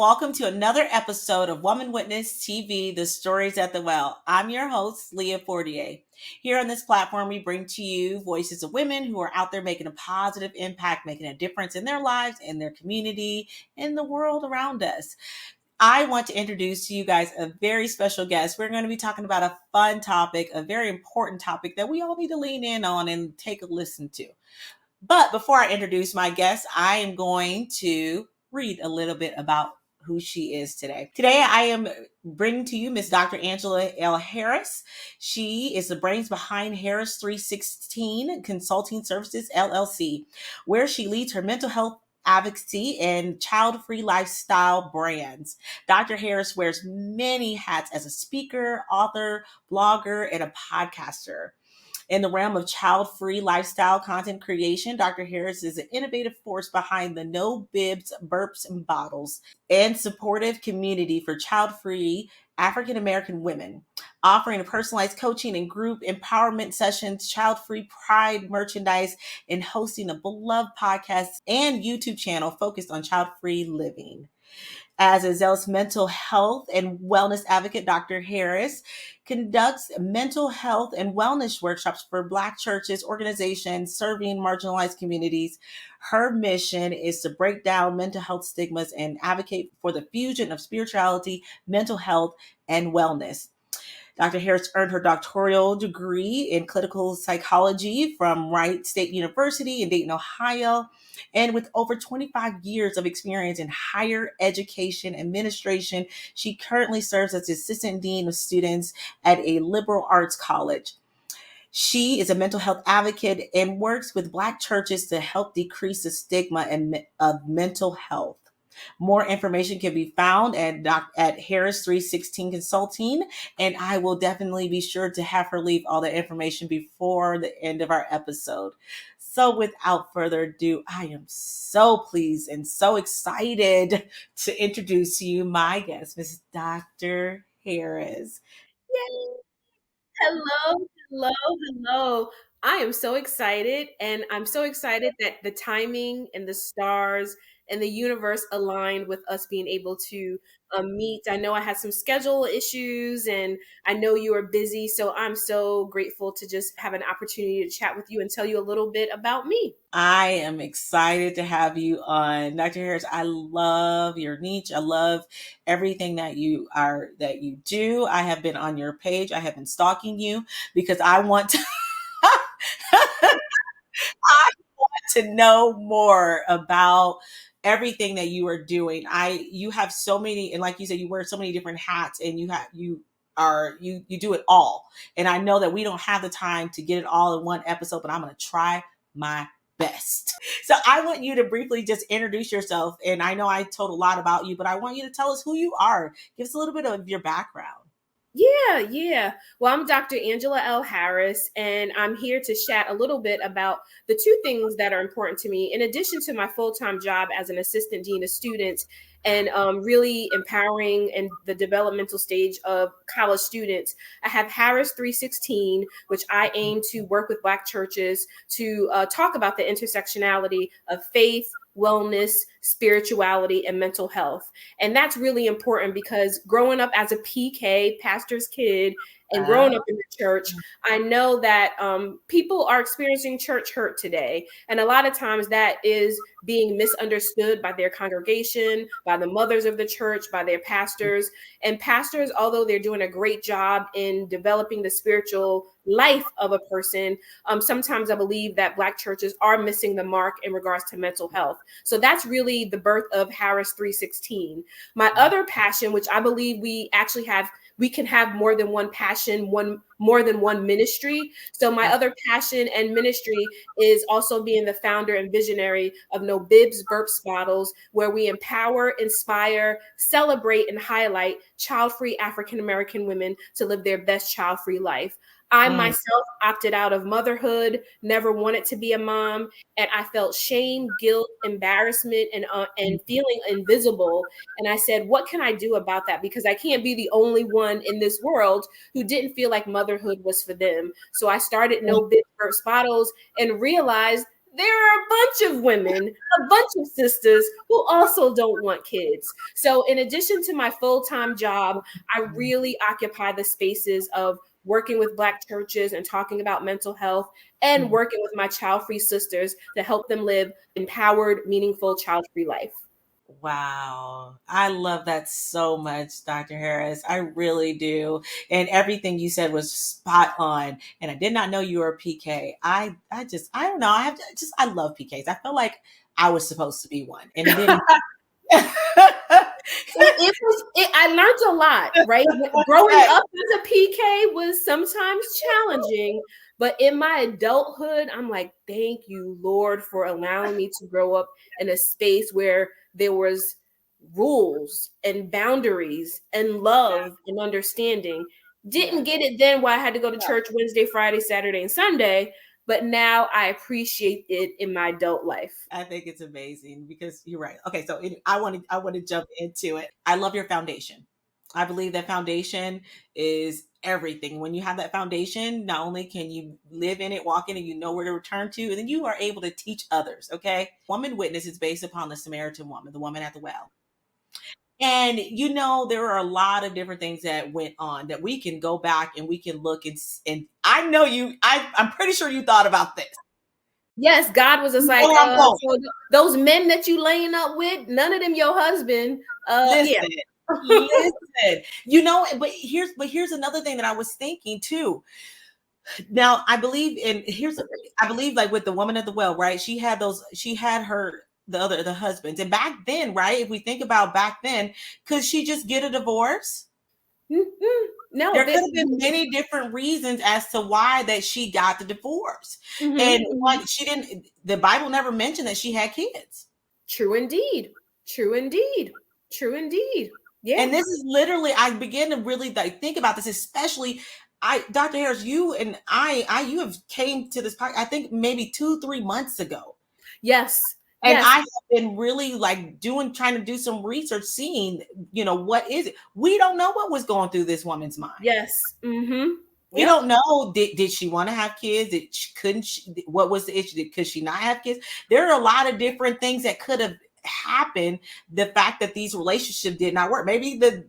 welcome to another episode of Woman Witness TV, The Stories at the Well. I'm your host, Leah Fortier. Here on this platform, we bring to you voices of women who are out there making a positive impact, making a difference in their lives, in their community, in the world around us. I want to introduce to you guys a very special guest. We're going to be talking about a fun topic, a very important topic that we all need to lean in on and take a listen to. But before I introduce my guest, I am going to read a little bit about who she is today. Today, I am bringing to you Miss Dr. Angela L. Harris. She is the brains behind Harris 316 Consulting Services, LLC, where she leads her mental health advocacy and child-free lifestyle brands. Dr. Harris wears many hats as a speaker, author, blogger, and a podcaster. In the realm of child-free lifestyle content creation, Dr. Harris is an innovative force behind the No Bibs, Burps, and Bottles and supportive community for child-free African American women, offering personalized coaching and group empowerment sessions, child-free pride merchandise, and hosting a beloved podcast and YouTube channel focused on child-free living. As a zealous mental health and wellness advocate, Dr. Harris conducts mental health and wellness workshops for Black churches, organizations serving marginalized communities. Her mission is to break down mental health stigmas and advocate for the fusion of spirituality, mental health, and wellness. Dr. Harris earned her doctoral degree in clinical psychology from Wright State University in Dayton, Ohio. And with over 25 years of experience in higher education administration, she currently serves as assistant dean of students at a liberal arts college. She is a mental health advocate and works with Black churches to help decrease the stigma of mental health. More information can be found at Harris 316 Consulting, and I will definitely be sure to have her leave all the information before the end of our episode. So without further ado, I am so pleased and so excited to introduce to you my guest, Ms. Dr. Harris. Yay! Hello. I am so excited, and I'm so excited that the timing and the stars and the universe aligned with us being able to meet. I know I had some schedule issues, and I know you are busy, so I'm so grateful to just have an opportunity to chat with you and tell you a little bit about me. I am excited to have you on, Dr. Harris. I love your niche. I love everything that you do. I have been on your page. I have been stalking you because I want to I want to know more about everything that you are doing. You have so many, and like you said, you wear so many different hats, and you do it all. And I know that we don't have the time to get it all in one episode, but I'm going to try my best. So I want you to briefly just introduce yourself. And I know I told a lot about you, but I want you to tell us who you are. Give us a little bit of your background. Yeah. Well, I'm Dr. Angela L. Harris, and I'm here to chat a little bit about the two things that are important to me, in addition to my full-time job as an assistant dean of students and really empowering in the developmental stage of college students. I have Harris 316, which I aim to work with Black churches to talk about the intersectionality of faith, wellness, spirituality, and mental health. And that's really important because growing up as a PK, pastor's kid, and growing up in the church, I know that people are experiencing church hurt today. And a lot of times that is being misunderstood by their congregation, by the mothers of the church, by their pastors. And pastors, although they're doing a great job in developing the spiritual life of a person, sometimes I believe that Black churches are missing the mark in regards to mental health. So that's really the birth of Harris 316. My other passion, which I believe we can have more than one passion, more than one ministry. So my other passion and ministry is also being the founder and visionary of No Bibs, Burps, Bottles, where we empower, inspire, celebrate, and highlight child-free African American women to live their best child-free life. I myself opted out of motherhood, never wanted to be a mom, and I felt shame, guilt, embarrassment, and feeling invisible. And I said, what can I do about that? Because I can't be the only one in this world who didn't feel like motherhood was for them. So I started No Bibs, Burps, Bottles and realized there are a bunch of women, a bunch of sisters who also don't want kids. So, in addition to my full-time job, I really occupy the spaces of working with Black churches and talking about mental health and Mhm. working with my child-free sisters to help them live empowered, meaningful, child-free life. Wow. I love that so much, Dr. Harris. I really do. And everything you said was spot on. And I did not know you were a PK. I don't know. I love PKs. I feel like I was supposed to be one. And it didn't. I learned a lot, right? Growing up as a PK was sometimes challenging, but in my adulthood, I'm like, thank you, Lord, for allowing me to grow up in a space where there was rules and boundaries and love and understanding. Didn't get it then while I had to go to church Wednesday, Friday, Saturday, and Sunday, but now I appreciate it in my adult life. I think it's amazing because you're right. Okay, so I want to jump into it. I love your foundation. I believe that foundation is everything. When you have that foundation, not only can you live in it, walk in it, you know where to return to, and then you are able to teach others. Okay, Woman Witness is based upon the Samaritan woman, the woman at the well. And there are a lot of different things that went on that we can go back and we can look and I know I'm pretty sure you thought about this. Yes, God was just You like, know where I'm going. so those men that you laying up with, none of them your husband. Listen, Yeah. listen. But here's another thing that I was thinking too. Now I believe like with the woman at the well, right? She had the husbands. And back then, right? If we think about back then, could she just get a divorce? No, There could have been many different reasons as to why that she got the divorce. And like she didn't the Bible never mentioned that she had kids. True indeed. True indeed. True indeed. Yeah. And this is literally, I began to really like think about this, especially Dr. Harris, you have came to this part, I think maybe 2-3 months ago. Yes. And Yes. I have been really like trying to do some research, seeing, what is it? We don't know what was going through this woman's mind. Yes. Mm-hmm. We Yep. don't know. Did she want to have kids? Couldn't she, what was the issue? Could she not have kids? There are a lot of different things that could have happened. The fact that these relationships did not work. Maybe the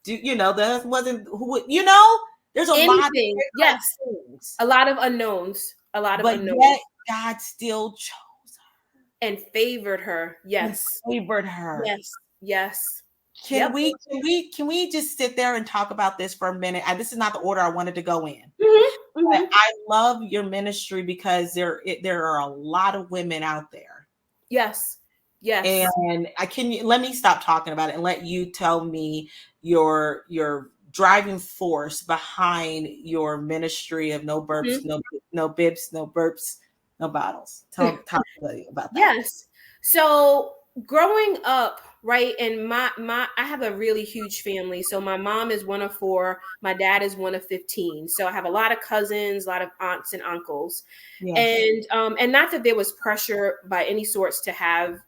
husband wasn't there's a lot of Anything. different Yes. things. A lot of unknowns. A lot of But unknowns. yet God still chose And favored her. her and Yes. favored her. Yes. Yes. Can Yep. we just sit there and talk about this for a minute? This is not the order I wanted to go in. But Mm-hmm. I love your ministry because there are a lot of women out there. Yes. Yes. And let me stop talking about it and let you tell me your driving force behind your ministry of no burps, Mhm. no bibs, no burps, no bottles. Talk about that. Yes. So growing up, right, and my I have a really huge family. So my mom is one of four, my dad is one of 15. So I have a lot of cousins, a lot of aunts and uncles. Yes. And not that there was pressure by any sorts to have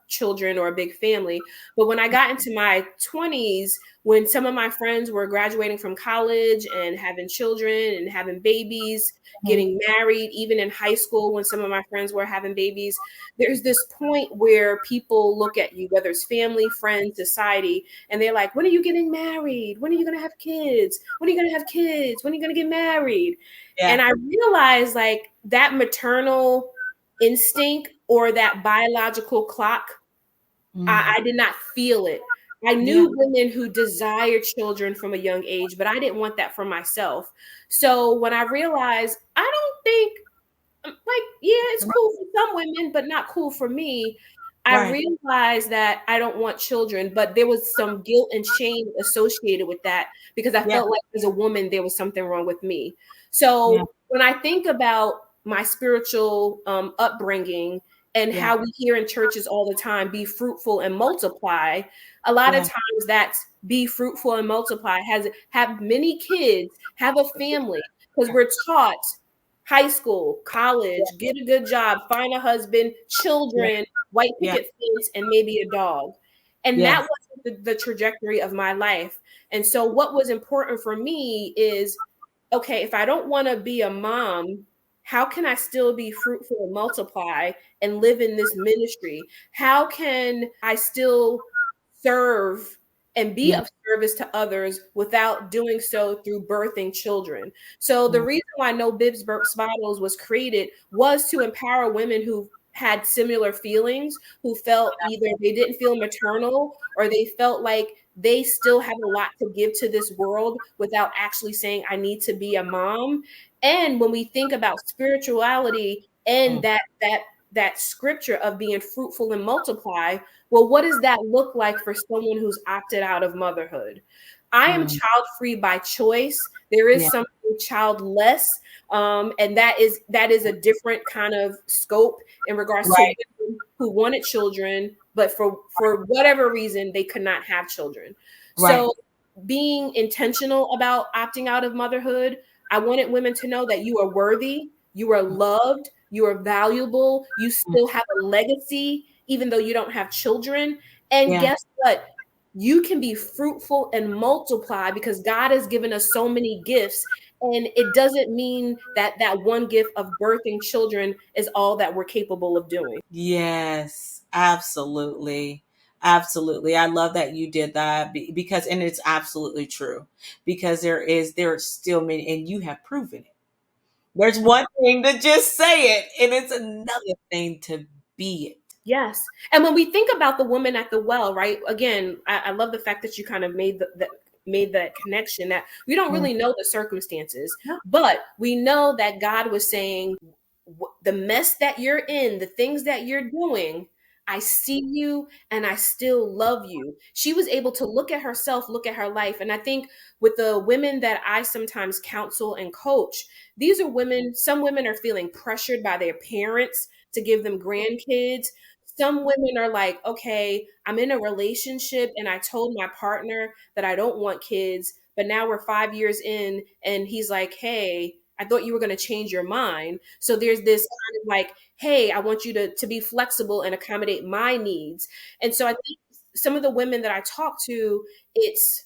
children or a big family, but when I got into my 20s, when some of my friends were graduating from college and having children and having babies, Mhm. getting married, even in high school when some of my friends were having babies, there's this point where people look at you, whether it's family, friends, society, and they're like, when are you getting married? When are you going to have kids? When are you going to have kids? When are you going to get married? And Yeah. I realized like that maternal instinct or that biological clock, I did not feel it. I Yeah. knew women who desired children from a young age, but I didn't want that for myself. So when I realized, I don't think, like, yeah, it's cool for some women, but not cool for me. I Right. realized that I don't want children, but there was some guilt and shame associated with that because I Yeah. felt like as a woman, there was something wrong with me. Yeah. So when I think about my spiritual upbringing and Yeah. how we hear in churches all the time, be fruitful and multiply, a lot of Yeah. times that's be fruitful and multiply, have many kids, have a family, because we're taught high school, college, get a good job, find a husband, Yeah. children, white Yeah. picket fence, and maybe a dog. And that Yes. wasn't the trajectory of my life. And so, what was important for me is okay, if I don't want to be a mom, how can I still be fruitful and multiply and live in this ministry? How can I still serve and be Yeah. of service to others without doing so through birthing children? So the reason why No Bibs Burps Bottles was created was to empower women who had similar feelings, who felt either they didn't feel maternal or they felt like they still have a lot to give to this world without actually saying, I need to be a mom. And when we think about spirituality and that scripture of being fruitful and multiply, well, what does that look like for someone who's opted out of motherhood? I am child free by choice. There is Yeah. something childless, and that is a different kind of scope in regards to Right. women who wanted children, but for whatever reason they could not have children. Right. So being intentional about opting out of motherhood, I wanted women to know that you are worthy, you are loved, you are valuable, you still have a legacy, even though you don't have children. And Yeah. guess what? You can be fruitful and multiply because God has given us so many gifts. And it doesn't mean that that one gift of birthing children is all that we're capable of doing. Yes, absolutely. Absolutely. I love that you did that because, and it's absolutely true because there's still many, and you have proven it. There's one thing to just say it, and it's another thing to be it. Yes. And when we think about the woman at the well, right? Again, I love the fact that you kind of made that connection that we don't Mm. really know the circumstances, No. but we know that God was saying, the mess that you're in, the things that you're doing, I see you and I still love you. She was able to look at herself, look at her life. And I think with the women that I sometimes counsel and coach, these are women, some women are feeling pressured by their parents to give them grandkids. Some women are like, okay, I'm in a relationship and I told my partner that I don't want kids, but now we're 5 years in and he's like, hey, I thought you were going to change your mind. So there's this kind of like, hey, I want you to be flexible and accommodate my needs. And so I think some of the women that I talk to, it's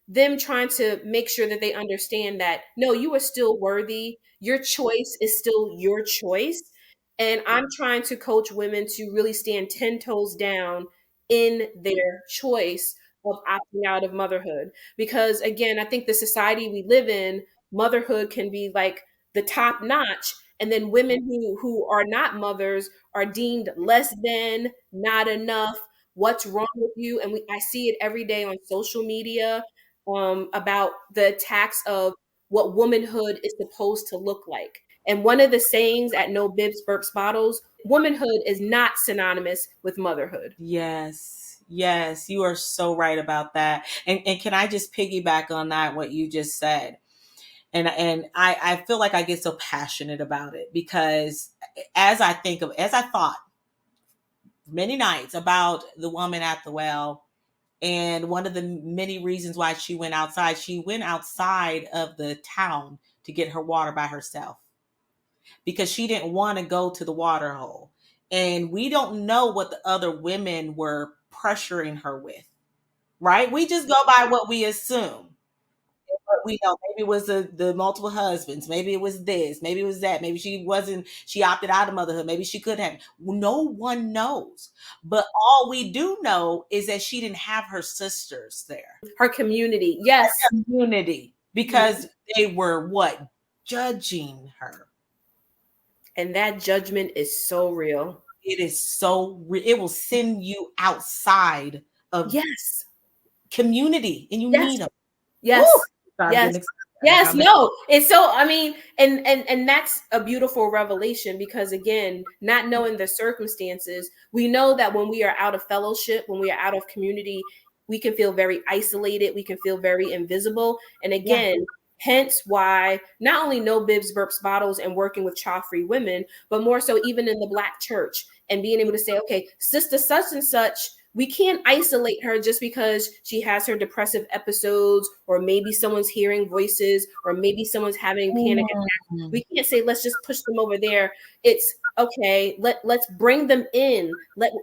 them trying to make sure that they understand that no, you are still worthy. Your choice is still your choice. And I'm trying to coach women to really stand 10 toes down in their choice of opting out of motherhood. Because again, I think the society we live in, motherhood can be like the top notch. And then women who are not mothers are deemed less than, not enough. What's wrong with you? And I see it every day on social media, about the attacks of what womanhood is supposed to look like. And one of the sayings at No Bibs Burps Bottles, womanhood is not synonymous with motherhood. Yes. Yes, you are so right about that. And can I just piggyback on that what you just said? And I feel like I get so passionate about it because as I thought many nights about the woman at the well, and one of the many reasons why she went outside of the town to get her water by herself because she didn't want to go to the water hole. And we don't know what the other women were pressuring her with, right? We just go by what we assume. But we know maybe it was the multiple husbands, maybe it was this, maybe it was that, maybe she opted out of motherhood, maybe she could have. No one knows. But all we do know is that she didn't have her sisters there. Her community, yes. Community. Because they were what? Judging her. And that judgment is so real. It is it will send you outside of Yes. community and you Yes. need them. Yes. Woo! Sorry, I'm Yes. getting excited. Yes, no. It's so, I mean, and that's a beautiful revelation because again, not knowing the circumstances, we know that when we are out of fellowship, when we are out of community, we can feel very isolated, we can feel very invisible. And Yeah. again, hence why not only No Bibs Burps Bottles and working with child-free women, but more so even in the Black church and being able to say, okay, sister such and such, we can't isolate her just because she has her depressive episodes, or maybe someone's hearing voices, or maybe someone's having panic attacks. We can't say, let's just push them over there. It's okay. Let's bring them in.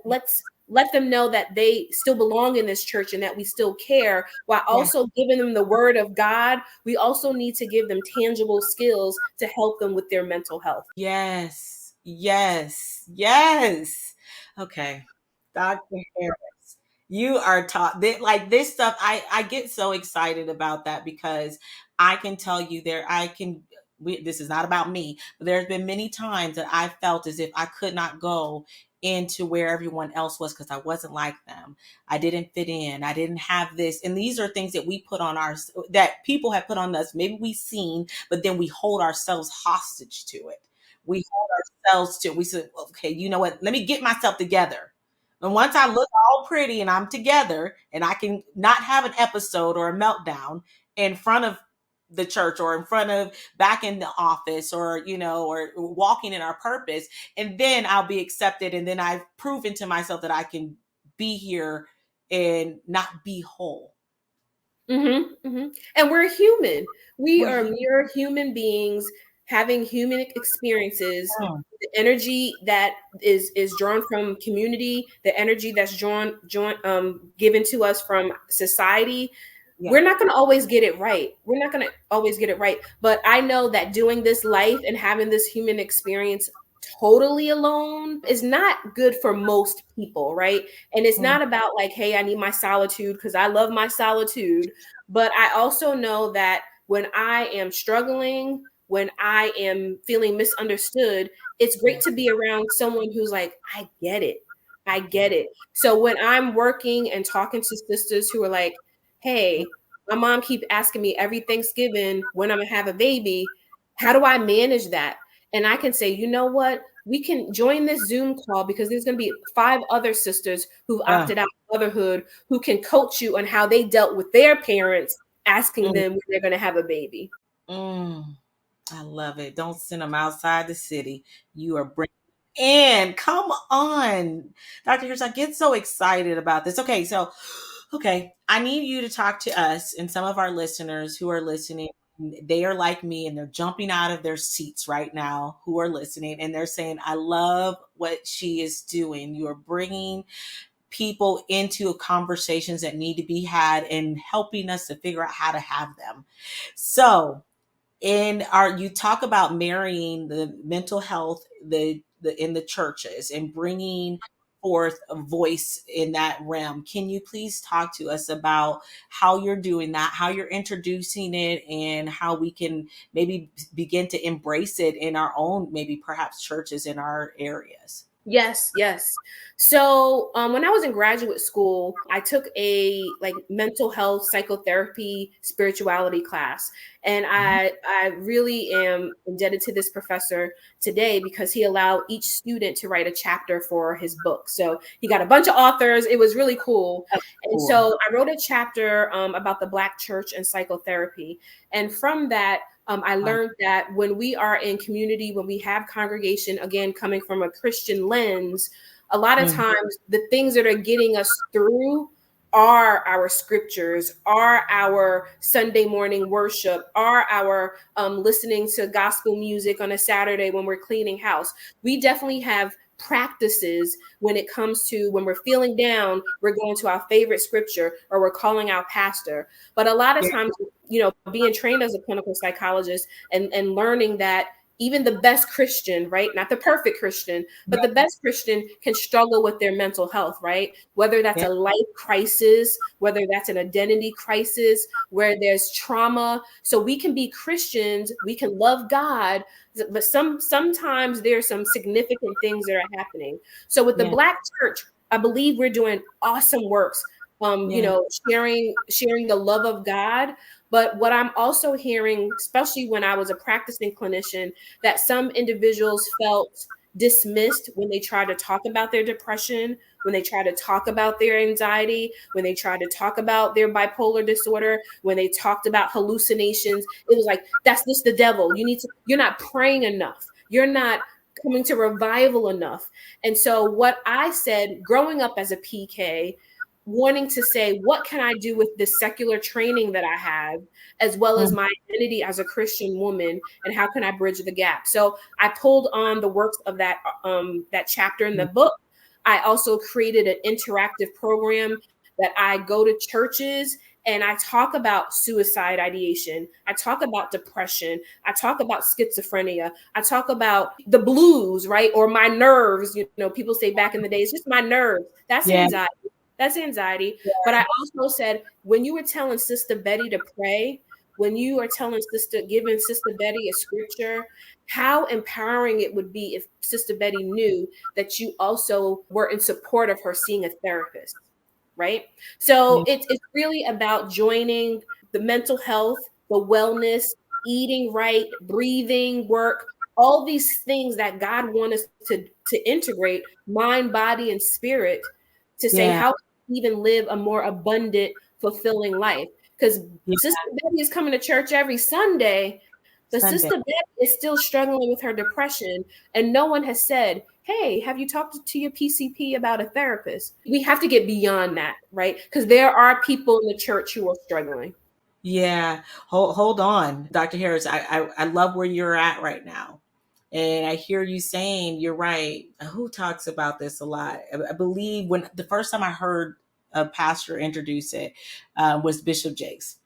Let's let them know that they still belong in this church and that we still care, while Yeah. also giving them the word of God. We also need to give them tangible skills to help them with their mental health. Yes. Yes. Yes. Okay. Dr. Harris, you are taught that, like, this stuff. I get so excited about that because I can tell you this is not about me, but there's been many times that I felt as if I could not go into where everyone else was because I wasn't like them. I didn't fit in. I didn't have this. And these are things that we put on that people have put on us. Maybe we've seen, but then we hold ourselves hostage to it. We hold ourselves to, we said, okay, you know what? Let me get myself together. And once I look all pretty and I'm together and I can not have an episode or a meltdown in front of the church or in front of back in the office or, or walking in our purpose, and then I'll be accepted. And then I've proven to myself that I can be here and not be whole. And we're human. We We're are human. mere human beings having human experiences. The energy that is drawn from community, the energy that's given to us from society. Yeah. We're not going to always get it right. We're not going to always get it right. But I know that doing this life and having this human experience totally alone is not good for most people, right? And it's Mm. not about like, hey, I need my solitude because I love my solitude. But I also know that when I am struggling, when I am feeling misunderstood, it's great to be around someone who's like, I get it. I get it. So when I'm working and talking to sisters who are like, hey, my mom keep asking me every Thanksgiving when I'm gonna have a baby, how do I manage that? And I can say, you know what? We can join this Zoom call because there's going to be 5 other sisters who've Uh, opted out of motherhood who can coach you on how they dealt with their parents asking mm, them when they're going to have a baby. mm. I love it. Don't send them outside the city. You are bringing in. Come on, Dr. Hirsch. I get so excited about this. Okay, I need you to talk to us and some of our listeners who are listening. They are like me and they're jumping out of their seats right now who are listening and they're saying, I love what she is doing. You are bringing people into conversations that need to be had and helping us to figure out how to have them. So, you talk about marrying the mental health in the churches and bringing forth a voice in that realm. Can you please talk to us about how you're doing that, how you're introducing it, and how we can maybe begin to embrace it in our own, maybe perhaps churches in our areas? Yes, yes. So when I was in graduate school, I took a like mental health, psychotherapy, spirituality class, and Mhm. I really am indebted to this professor today because he allowed each student to write a chapter for his book. So he got a bunch of authors. It was really cool, That's and cool. so I wrote a chapter about the Black church and psychotherapy, and from that. I learned that when we are in community, when we have congregation, again, coming from a Christian lens, a lot of Mm. times the things that are getting us through are our scriptures, are our Sunday morning worship, are our listening to gospel music on a Saturday when we're cleaning house. We definitely have practices when it comes to when we're feeling down, we're going to our favorite scripture or we're calling our pastor. But a lot of Yeah. times, being trained as a clinical psychologist and learning that even the best Christian, right? Not the perfect Christian, but the best Christian can struggle with their mental health, right? Whether that's Yeah. a life crisis, whether that's an identity crisis, where there's trauma. So we can be Christians, we can love God, but sometimes there's some significant things that are happening. So with the Yeah. Black church, I believe we're doing awesome works. Yeah. Sharing the love of God. But what I'm also hearing, especially when I was a practicing clinician, that some individuals felt dismissed when they tried to talk about their depression, when they try to talk about their anxiety, when they try to talk about their bipolar disorder, when they talked about hallucinations. It was like, that's just the devil. You're not praying enough. You're not coming to revival enough. And so what I said growing up as a PK, wanting to say, what can I do with this secular training that I have, as well as Mm. my identity as a Christian woman, and how can I bridge the gap? So I pulled on the works of that chapter in the book, I also created an interactive program that I go to churches and I talk about suicide ideation. I talk about depression. I talk about schizophrenia. I talk about the blues, right? Or my nerves. You know, people say back in the day, it's just my nerves. That's Yeah. anxiety. That's anxiety. But I also said, when you were telling Sister Betty to pray, when you are giving Sister Betty a scripture, how empowering it would be if Sister Betty knew that you also were in support of her seeing a therapist, right? So Yeah. it's really about joining the mental health, the wellness, eating right, breathing work, all these things that God wants us to integrate mind, body, and spirit to say Yeah. how we even live a more abundant, fulfilling life. Because Yeah. Sister Betty is coming to church every Sunday, but Sunday. Sister Betty is still struggling with her depression, and no one has said, hey, have you talked to your PCP about a therapist? We have to get beyond that, right? Because there are people in the church who are struggling. Yeah. Hold on, Dr. Harris. I love where you're at right now. And I hear you saying you're right. Who talks about this a lot? I believe when the first time I heard a pastor introduce it was Bishop Jakes,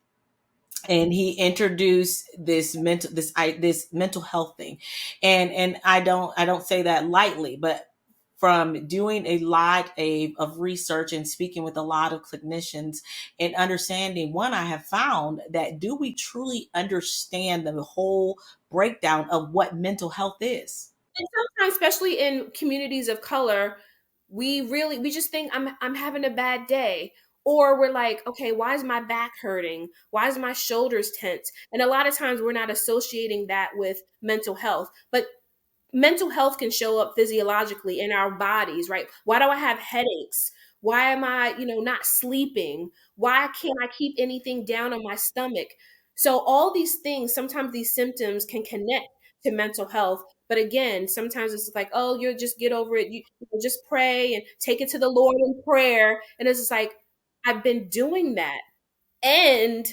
and he introduced this mental health thing, and I don't say that lightly, but from doing a lot of research and speaking with a lot of clinicians and understanding, one, I have found that do we truly understand the whole breakdown of what mental health is? And sometimes, especially in communities of color, we just think I'm having a bad day. Or we're like, okay, why is my back hurting? Why is my shoulders tense? And a lot of times we're not associating that with mental health. But mental health can show up physiologically in our bodies, right? Why do I have headaches? Why am I, not sleeping? Why can't I keep anything down on my stomach? So all these things, sometimes these symptoms can connect to mental health. But again, sometimes it's like, oh, you'll just get over it. You just pray and take it to the Lord in prayer. And it's just like, I've been doing that. And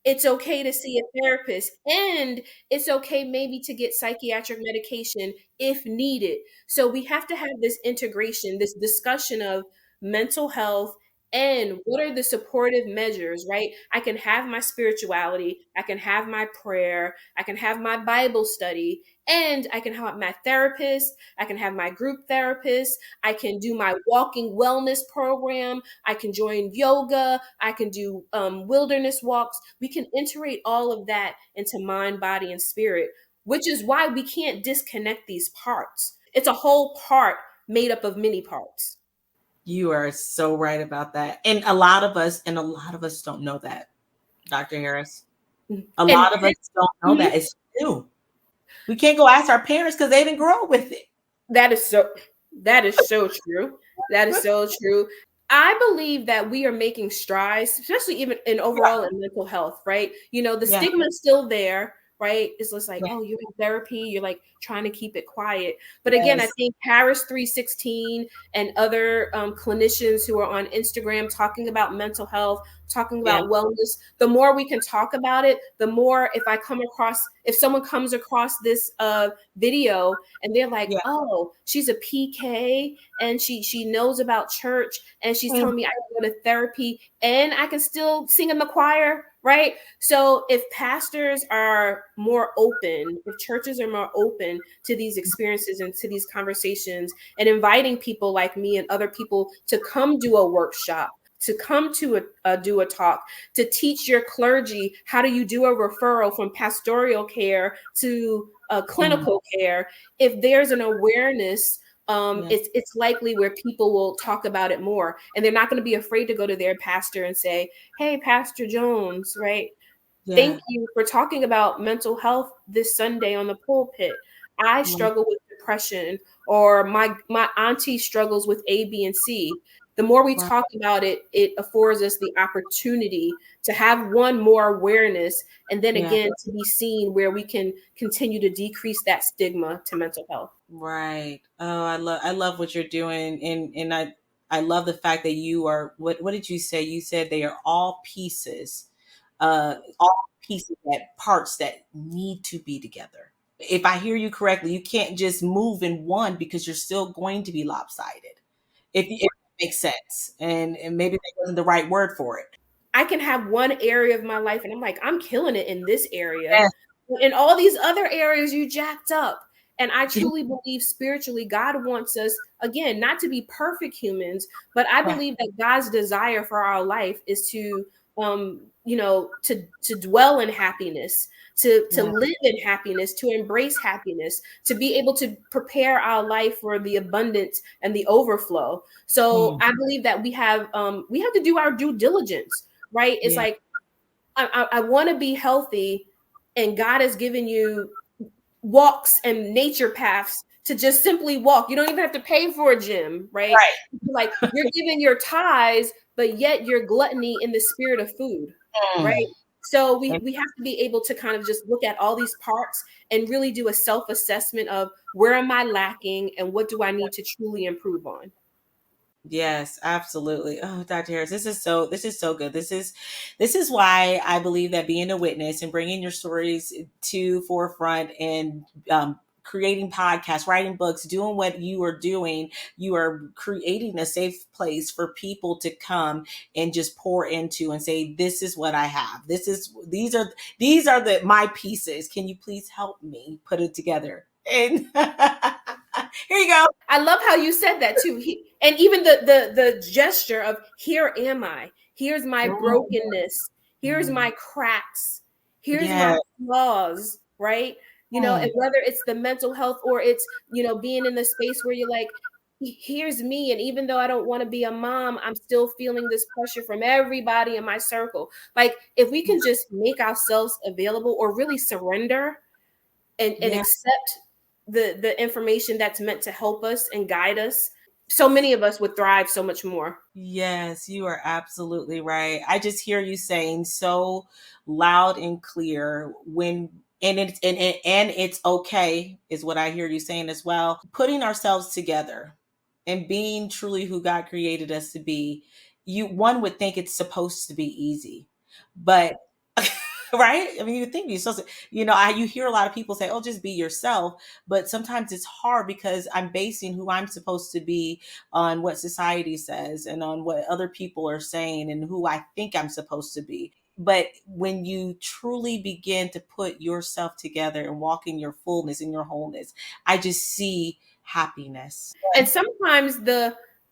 it's okay to see a therapist, and it's okay maybe to get psychiatric medication if needed. So we have to have this integration, this discussion of mental health and what are the supportive measures, right? I can have my spirituality, I can have my prayer, I can have my Bible study, and I can have my therapist, I can have my group therapist, I can do my walking wellness program, I can join yoga, I can do wilderness walks. We can integrate all of that into mind, body, and spirit, which is why we can't disconnect these parts. It's a whole part made up of many parts. You are so right about that, and a lot of us don't know that, Dr. Harris. A And lot of us don't know mhm, that. It's new. We can't go ask our parents because they didn't grow up with it. that is so that is so true. That is so true. I believe that we are making strides, especially even in overall in mental health, right? The Yeah, stigma is still there, right? It's just like, yeah, oh, you're in therapy, you're like trying to keep it quiet. But again, I yes, think Paris 316 and other clinicians who are on Instagram talking about mental health, talking yeah, about wellness, the more we can talk about it, the more if someone comes across this video and they're like, yeah. oh, she's a PK and she knows about church and she's Mm. telling me I can go to therapy and I can still sing in the choir, right? So if pastors are more open, if churches are more open to these experiences and to these conversations and inviting people like me and other people to come do a workshop, to come to do a talk, to teach your clergy how do you do a referral from pastoral care to Mm. clinical care. If there's an awareness, Yeah, it's likely where people will talk about it more, and they're not going to be afraid to go to their pastor and say, "Hey, Pastor Jones, right? yeah, Thank you for talking about mental health this Sunday on the pulpit. I right, struggle with depression, or my auntie struggles with A, B, and C." The more we right. talk about it, it affords us the opportunity to have one more awareness, and then Yeah, again to be seen where we can continue to decrease that stigma to mental health. right. Oh, I love what you're doing, and I love the fact that you are. What did you say? You said they are all pieces that parts that need to be together. If I hear you correctly, you can't just move in one because you're still going to be lopsided. if it makes sense. And maybe that wasn't the right word for it. I can have one area of my life and I'm like, I'm killing it in this area. Yes. In all these other areas, you jacked up. And I truly believe spiritually, God wants us, again, not to be perfect humans, but I Right. believe that God's desire for our life is to, to dwell in happiness, to Yeah. live in happiness, to embrace happiness, to be able to prepare our life for the abundance and the overflow. So Mm. I believe that we have to do our due diligence, right? It's Yeah. like I want to be healthy, and God has given you walks and nature paths to just simply walk. You don't even have to pay for a gym, right? Like you're giving your tithes, but yet you're gluttony in the spirit of food, right? Mm. So we And we have to be able to kind of just look at all these parts and really do a self-assessment of where am I lacking and what do I need to truly improve on. yes, absolutely. Oh, Dr. Harris, this is so good. This is why I believe that being a witness and bringing your stories to forefront and creating podcasts, writing books, doing what you are doing, you are creating a safe place for people to come and just pour into and say, "This is what I have. These are the my pieces. Can you please help me put it together?" And here you go. I love how you said that too. And even the gesture of here am I. Here's my brokenness. Here's Mm. my cracks. Here's my Yeah. flaws, right? And Mm. whether it's the mental health or it's, being in the space where you're like, here's me. And even though I don't want to be a mom, I'm still feeling this pressure from everybody in my circle. Like if we can just make ourselves available or really surrender and Yeah. accept the information that's meant to help us and guide us, so many of us would thrive so much more. Yes, you are absolutely right. I just hear you saying so loud and clear when and it's okay is what I hear you saying as well. Putting ourselves together and being truly who God created us to be. You one would think it's supposed to be easy. But right? I mean, you think you're supposed to, you hear a lot of people say, "Oh, just be yourself," but sometimes it's hard because I'm basing who I'm supposed to be on what society says and on what other people are saying and who I think I'm supposed to be. But when you truly begin to put yourself together and walk in your fullness and your wholeness, I just see happiness. And sometimes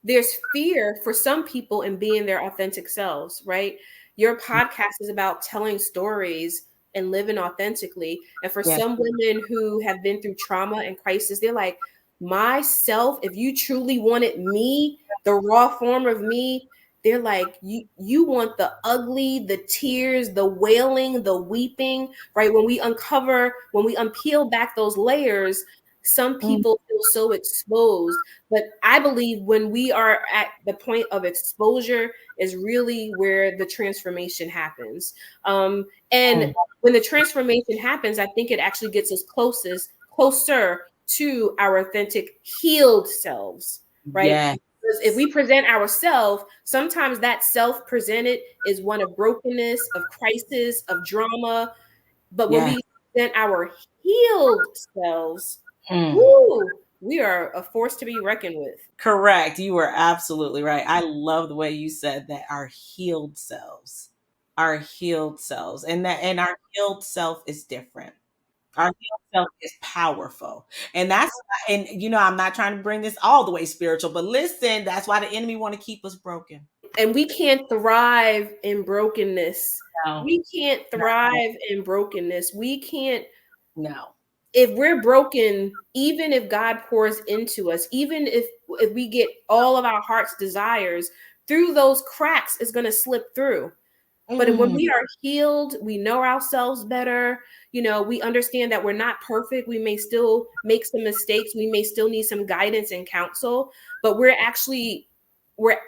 there's fear for some people in being their authentic selves, right? Your podcast is about telling stories and living authentically. And for Yes. some women who have been through trauma and crisis, they're like, myself, if you truly wanted me, the raw form of me, they're like, you want the ugly, the tears, the wailing, the weeping, right? When we unpeel back those layers, some Mm. people feel so exposed. But I believe when we are at the point of exposure is really where the transformation happens. And Mm. when the transformation happens, I think it actually gets us closer to our authentic healed selves, right? Yes. Because if we present ourselves, sometimes that self presented is one of brokenness, of crisis, of drama. But when Yes. we present our healed selves, Mm. whoo, we are a force to be reckoned with. Correct. You are absolutely right. I love the way you said that our healed selves, our healed selves, and our healed self is different. Our healed self is powerful. And I'm not trying to bring this all the way spiritual, but listen, that's why the enemy want to keep us broken. And we can't thrive in brokenness. No, We can't no, thrive in brokenness. We can't, no. if we're broken, even if God pours into us, even if we get all of our heart's desires, through those cracks is going to slip through. But when Mm. we are healed, we know ourselves better. We understand that we're not perfect. We may still make some mistakes. We may still need some guidance and counsel, but we're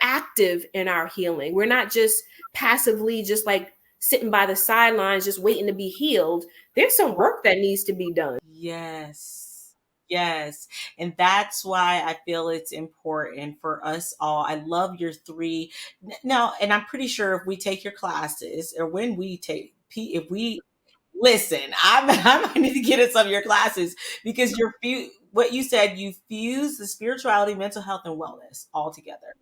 active in our healing. We're not just passively just like sitting by the sidelines, just waiting to be healed. There's some work that needs to be done. Yes. Yes. And that's why I feel it's important for us all. I love your three. Now, and I'm pretty sure if we take your classes or when we take, if we Listen, I might need to get in some of your classes because what you said, you fuse the spirituality, mental health, and wellness all together.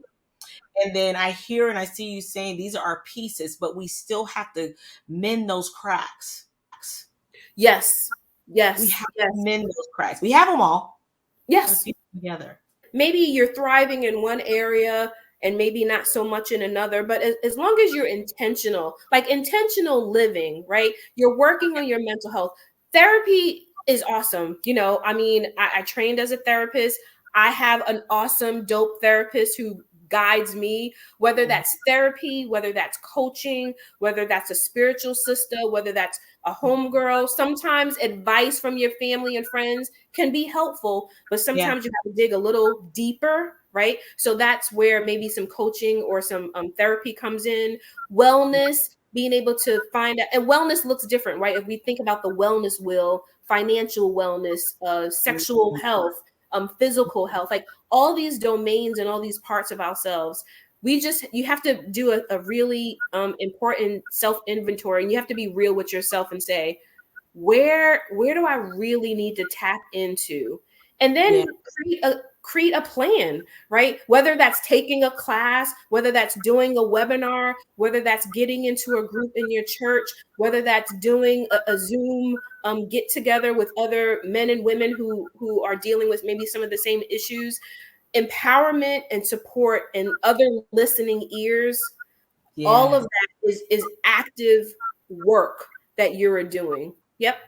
And then I hear and I see you saying these are our pieces, but we still have to mend those cracks. Yes. We Yes. have to Yes. mend those cracks. We have them all. Gotta Yes. piece them together. Maybe you're thriving in one area and maybe not so much in another, but as long as you're intentional, like intentional living, right? You're working on your mental health. Therapy is awesome. I mean, I trained as a therapist. I have an awesome, dope therapist who guides me, whether that's therapy, whether that's coaching, whether that's a spiritual sister, whether that's a homegirl. Sometimes advice from your family and friends can be helpful, but Yeah. sometimes you have to dig a little deeper, right? So that's where maybe some coaching or some therapy comes in. Wellness, being able to find out, and wellness looks different, right? If we think about the wellness wheel, financial wellness, sexual health, physical health, like all these domains and all these parts of ourselves, you have to do a really important self inventory, and you have to be real with yourself and say, where do I really need to tap into? And Yeah. then create a plan, right? Whether that's taking a class, whether that's doing a webinar, whether that's getting into a group in your church, whether that's doing a Zoom get together with other men and women who are dealing with maybe some of the same issues. Empowerment and support and other listening ears, all Yeah. of that is active work that you're doing. Yep.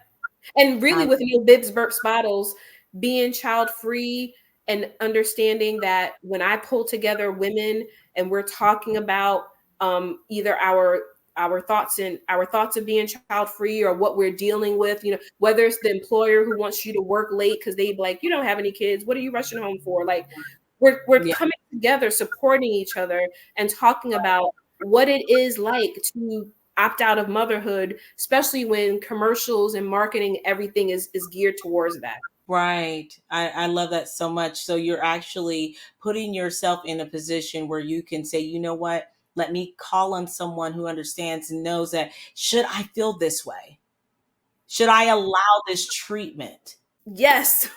And really, I, with no bibs, burps, bottles, being child free and understanding that when I pull together women and we're talking about either our thoughts of being child free or what we're dealing with, whether it's the employer who wants you to work late because they be like, you don't have any kids, what are you rushing home for? Like, we're yeah. coming together, supporting each other, and talking about what it is like to opt out of motherhood, especially when commercials and marketing, everything is geared towards that. Right. I love that so much. So you're actually putting yourself in a position where you can say, you know what? Let me call on someone who understands and knows that should I feel this way? Should I allow this treatment? Yes.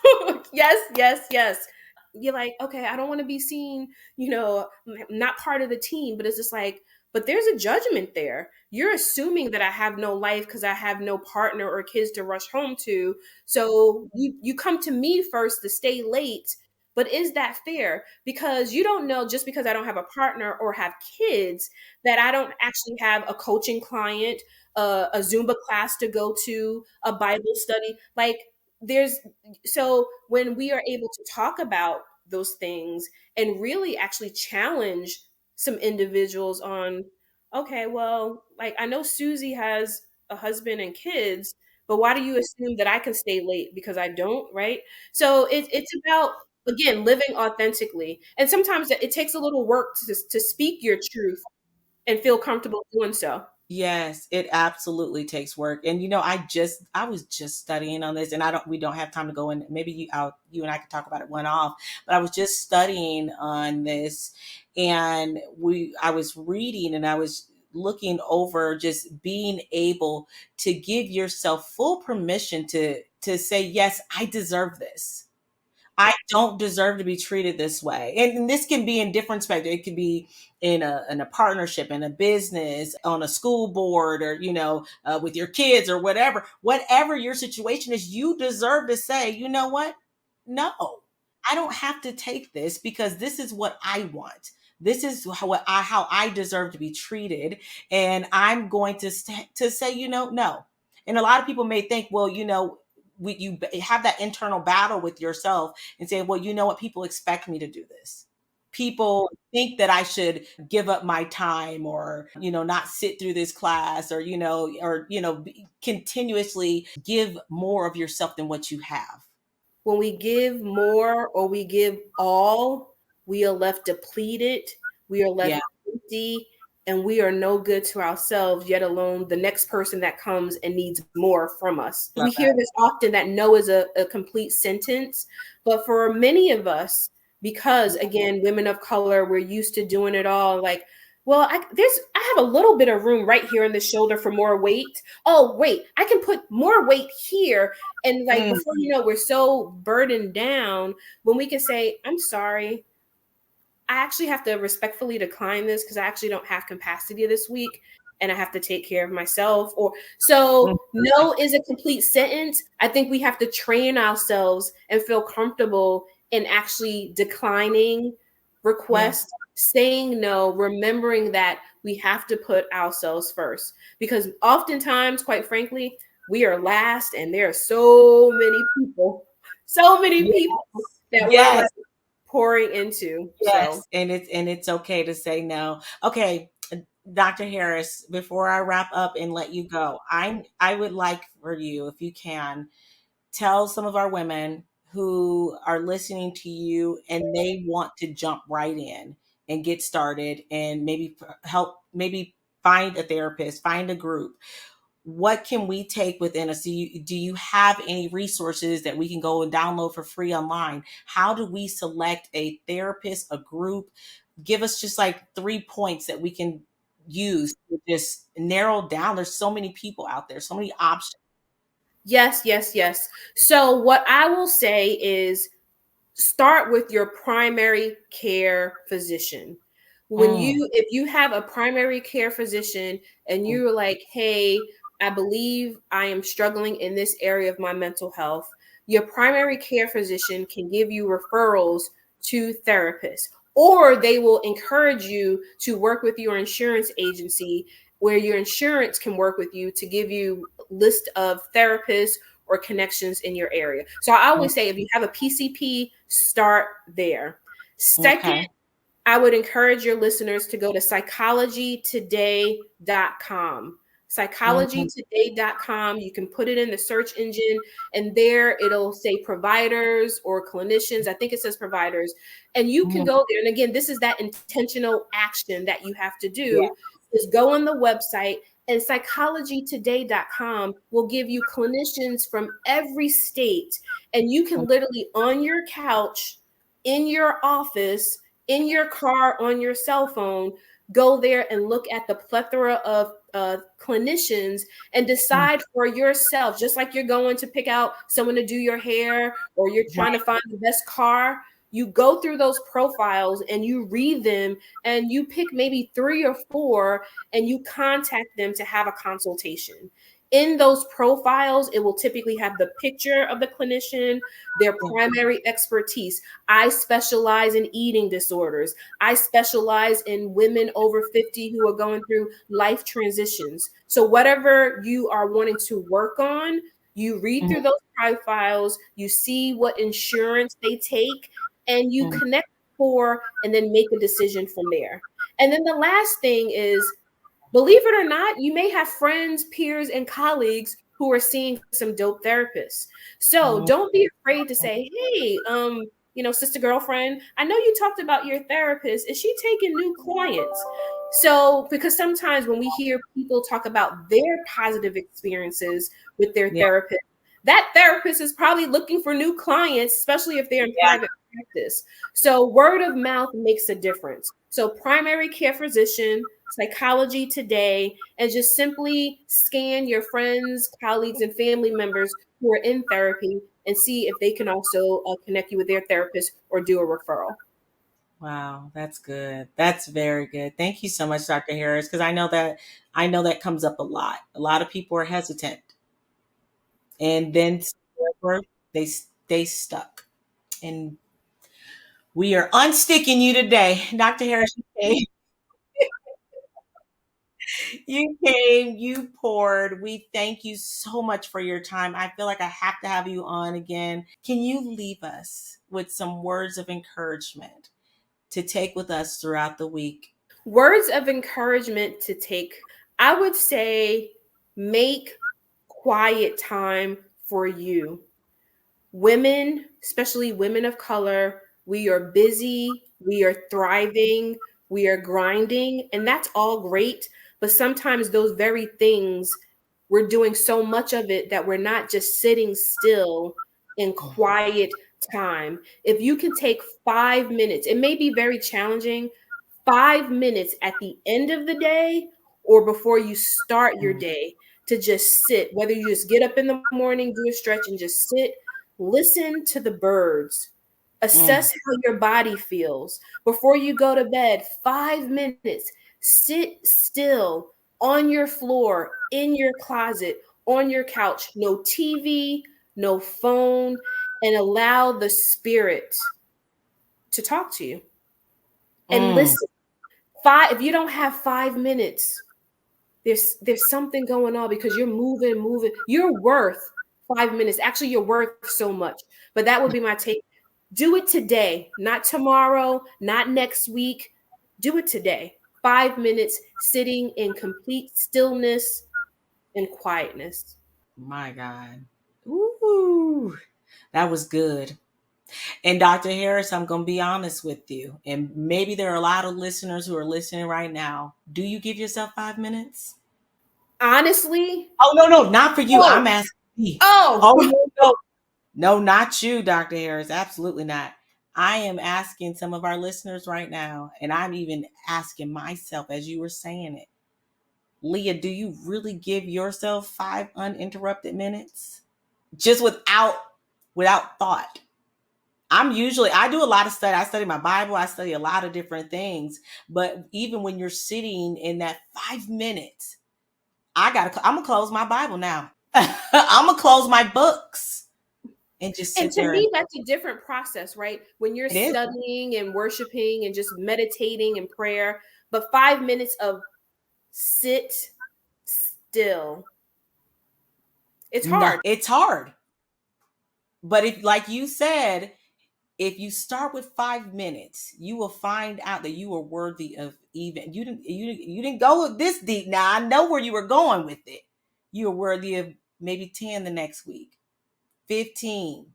Yes, yes, yes. You're like, okay, I don't want to be seen, not part of the team, but it's just like, but there's a judgment there. You're assuming that I have no life because I have no partner or kids to rush home to. So you come to me first to stay late. But is that fair? Because you don't know, just because I don't have a partner or have kids, that I don't actually have a coaching client, a Zumba class to go to, a Bible study. Like, there's so when we are able to talk about those things and really actually challenge some individuals on, okay, well, like, I know Susie has a husband and kids, but why do you assume that I can stay late because I don't, right? So it's about, again, living authentically, and sometimes it takes a little work to speak your truth and feel comfortable doing so. Yes, it absolutely takes work. And I was just studying on this, and we don't have time to go in. Maybe you and I could talk about it one off, but I was just studying on this, and I was reading and I was looking over just being able to give yourself full permission to say, yes, I deserve this. I don't deserve to be treated this way. And this can be in different spectrum. It could be in a partnership, in a business, on a school board, or with your kids or whatever. Whatever your situation is, you deserve to say, you know what? No, I don't have to take this because this is what I want. This is how I deserve to be treated, and I'm going to say, no. And a lot of people may think, well, you have that internal battle with yourself and say, well, you know what? People expect me to do this. People think that I should give up my time or, not sit through this class or continuously give more of yourself than what you have. When we give more or we give all, we are left depleted, we are left Yeah. empty, and we are no good to ourselves, yet alone the next person that comes and needs more from us. Love We hear that. this often, that no is a complete sentence. But for many of us, because again, women of color, we're used to doing it all. Like, Well, I have a little bit of room right here in the shoulder for more weight. Oh, wait, I can put more weight here. And like Mm, before you know, we're so burdened down when we can say, I'm sorry, I actually have to respectfully decline this because I actually don't have capacity this week and I have to take care of myself. Or mm, so no is a complete sentence. I think we have to train ourselves and feel comfortable in actually declining yeah. requests, saying no, remembering that we have to put ourselves first. Because oftentimes, quite frankly, we are last and there are so many people Yes. that we're Yes. like pouring into. So Yes. And it's okay to say no. Okay, Dr. Harris, before I wrap up and let you go, I would like for you, if you can, tell some of our women who are listening to you and they want to jump right in and get started and maybe help, maybe find a therapist, find a group. What can we take within us? Do you have any resources that we can go and download for free online? How do we select a therapist, a group? Give us just like 3 points that we can use to just narrow down. There's so many people out there, so many options. yes, yes, yes. So what I will say is start with your primary care physician. Mm, If you have a primary care physician and mm, you're like, hey, I believe I am struggling in this area of my mental health, your primary care physician can give you referrals to therapists, or they will encourage you to work with your insurance agency where your insurance can work with you to give you a list of therapists or connections in your area. So I mm. always say if you have a PCP, start there. Second, Okay. I would encourage your listeners to go to psychologytoday.com. Mhm, Psychologytoday.com. You can put it in the search engine, and there it'll say providers or clinicians. I think it says providers. And you can mhm. go there. And again, this is that intentional action that you have to Yeah. do is go on the website, and psychologytoday.com will give you clinicians from every state. And you can literally on your couch, in your office, in your car, on your cell phone, go there and look at the plethora of clinicians and Mm, decide for yourself, just like you're going to pick out someone to do your hair or you're trying to right. find the best car. You go through those profiles and you read them and you pick maybe 3 or 4 and you contact them to have a consultation. In those profiles, it will typically have the picture of the clinician, their Yeah. primary expertise. I specialize in eating disorders. I specialize in women over 50 who are going through life transitions. So, whatever you are wanting to work on, you read Mhm, through those profiles, you see what insurance they take, and you mhm. connect for and then make a decision from there. And then the last thing is, believe it or not, you may have friends, peers, and colleagues who are seeing some dope therapists. So Mhm. don't be afraid to say, hey, sister girlfriend, I know you talked about your therapist. Is she taking new clients? So, because sometimes when we hear people talk about their positive experiences with their Yeah. therapist, that therapist is probably looking for new clients, especially if they're in Yeah. private practice. So, word of mouth makes a difference. So, primary care physician, Psychology Today, and just simply scan your friends, colleagues, and family members who are in therapy and see if they can also connect you with their therapist or do a referral. Wow, that's good. That's very good. Thank you so much, Dr. Harris, because I know that comes up a lot. A lot of people are hesitant, and then they stay stuck. And we are unsticking you today, Dr. Harris. You poured. We thank you so much for your time. I feel like I have to have you on again. Can you leave us with some words of encouragement to take with us throughout the week? Words of encouragement to take, I would say, make quiet time for you. Women, especially women of color, we are busy, we are thriving, we are grinding, and that's all great. But sometimes those very things, we're doing so much of it that we're not just sitting still in quiet time. If you can take 5 minutes, it may be very challenging. 5 minutes at the end of the day or before you start your day to just sit, whether you just get up in the morning, do a stretch and just sit, listen to the birds, assess how your body feels. Before you go to bed, 5 minutes, sit still on your floor, in your closet, on your couch, no TV, no phone, and allow the spirit to talk to you and listen. If you don't have 5 minutes, there's something going on because you're moving. You're worth 5 minutes. Actually, you're worth so much. But that would be my take. Do it today, not tomorrow, not next week. Do it today. 5 minutes sitting in complete stillness and quietness. My God. Ooh, that was good. And Dr. Harris, I'm going to be honest with you. And maybe there are a lot of listeners who are listening right now. Do you give yourself 5 minutes? Honestly, Oh, no, not for you. oh, I'm asking me. oh, Oh, no. No, not you, Dr. Harris. Absolutely not. I am asking some of our listeners right now, and I'm even asking myself as you were saying it. Leah, do you really give yourself 5 uninterrupted minutes? Just without thought. I do a lot of study. I study my Bible, I study a lot of different things. But even when you're sitting in that 5 minutes, I'm gonna close my Bible now. I'm gonna close my books and just and sit to there and me, that's a different process, right? When you're it is. studying and worshiping and just meditating and prayer, but 5 minutes of sit still. It's No, hard. it's hard. But if, like you said, if you start with 5 minutes, you will find out that you are worthy of even you didn't go this deep. Now I know where you were going with it. You are worthy of maybe 10 the next week, 15.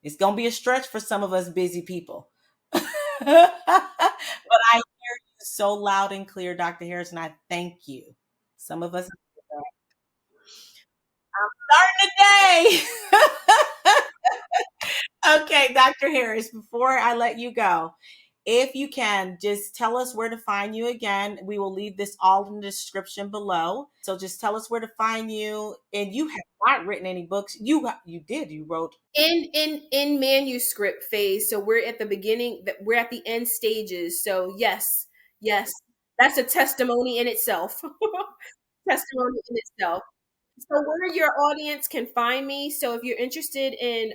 It's gonna be a stretch for some of us busy people. But I hear you so loud and clear, Dr. Harrison. I thank you. Some of us starting today. Okay, Dr. Harris, before I let you go, if you can just tell us where to find you again. We will leave this all in the description below. So just tell us where to find you. And you have not written any books. You did. You wrote. In manuscript phase, so we're at the beginning, we're at the end stages. So yes, that's a testimony in itself. Testimony in itself. So where your audience can find me. So if you're interested in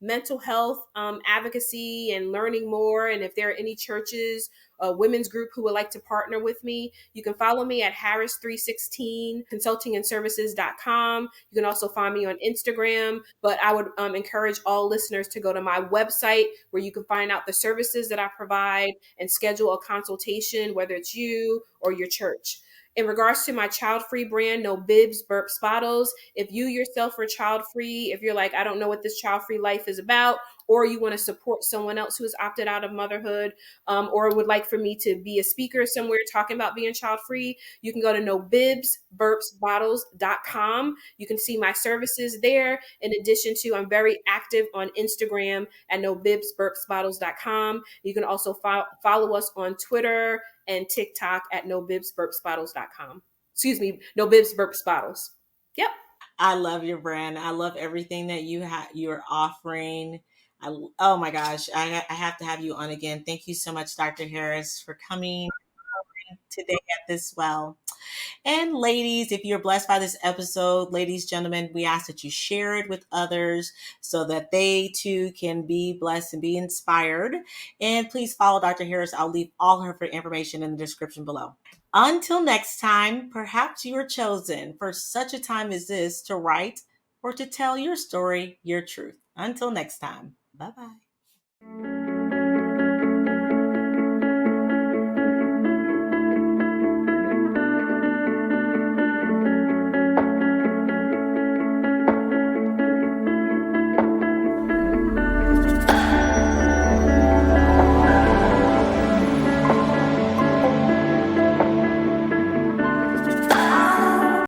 mental health advocacy and learning more, and if there are any churches, a women's group who would like to partner with me, you can follow me at Harris316 consultingandservices.com. You can also find me on Instagram, but I would encourage all listeners to go to my website where you can find out the services that I provide and schedule a consultation, whether it's you or your church. In regards to my child-free brand, no bibs, burps, bottles, if you yourself are child-free, if you're like, I don't know what this child-free life is about, or you want to support someone else who has opted out of motherhood, or would like for me to be a speaker somewhere talking about being child-free, you can go to nobibsburpsbottles.com. You can see my services there. In addition to, I'm very active on Instagram at nobibsburpsbottles.com. You can also follow us on Twitter and TikTok at nobibsburpsbottles.com. Excuse me, nobibsburpsbottles. Yep. I love your brand. I love everything that you're offering. Oh my gosh, I have to have you on again. Thank you so much, Dr. Harris, for coming today at this well. And ladies, if you're blessed by this episode, ladies, gentlemen, we ask that you share it with others so that they too can be blessed and be inspired. And please follow Dr. Harris. I'll leave all her information in the description below. Until next time, perhaps you are chosen for such a time as this to write or to tell your story, your truth. Until next time, bye bye.